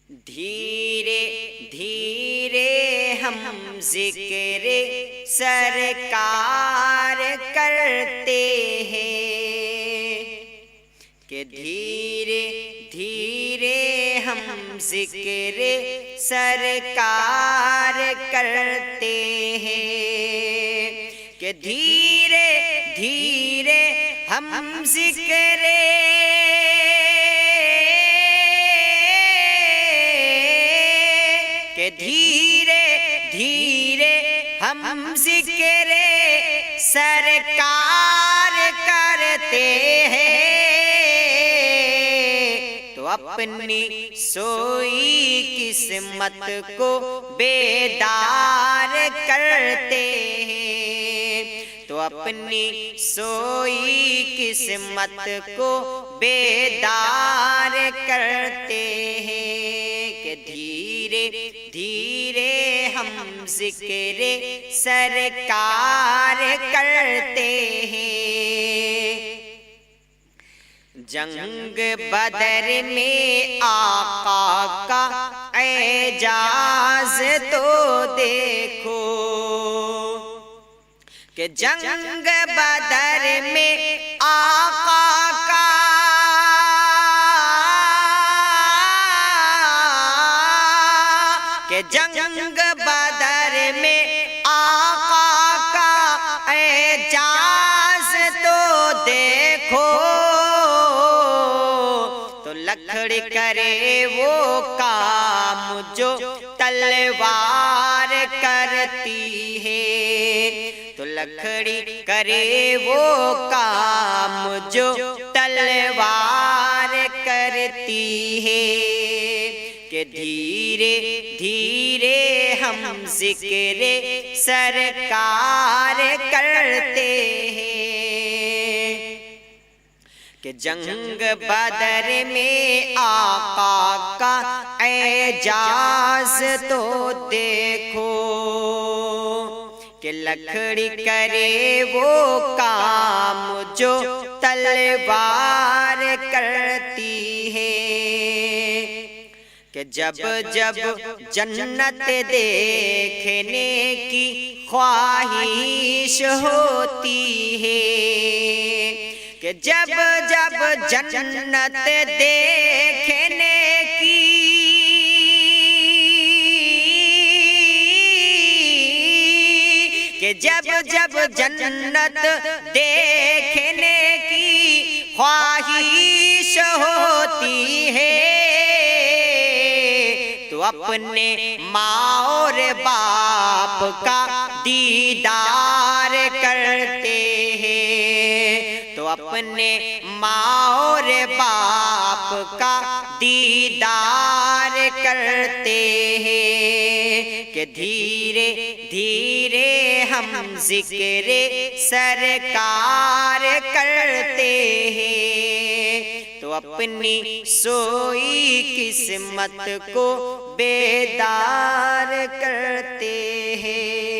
دھیرے دھیرے ہم ذکر سرکار کرتے ہیں کہ دھیرے دھیرے ہم ذکر سرکار کرتے ہیں کہ دھیرے دھیرے ہم ذکر کہ دھیرے دھیرے ہم ذکر سرکار کرتے ہیں تو اپنی سوئی قسمت کو بیدار کرتے ہیں تو اپنی سوئی قسمت کو بیدار کرتے ہیں کہ دھیرے دھیرے ہم ذکر سرکار کرتے ہیں جنگ بدر میں آقا کا اعجاز تو دیکھو کہ جنگ بدر میں آقا کا کہ جنگ بدر میں آقا کا اعجاز تو دیکھو تو لکڑی کرے وہ کام جو تلوار کرتی ہے تو لکڑی کرے وہ کام جو تلوار کرتی ہے کہ دھیرے دھیرے ہم ذکر سرکار کرتے ہیں کہ جنگ بدر میں آقا کا اعجاز تو دیکھو کہ لکڑی کرے وہ کام جو تلوار کرتی ہے کہ جب جب جنت دیکھنے کی خواہش ہوتی ہے کہ جب جب جنت دیکھنے کی کہ جب جب جنت دیکھنے کی خواہش ہوتی ہے تو اپنے ماں اور باپ کا دیدار کرتے ہیں تو اپنے ماں اور باپ کا دیدار کرتے ہیں کہ دھیرے دھیرے ہم ذکر سرکار کرتے ہیں تو اپنی سوئی قسمت کو بیدار کرتے ہیں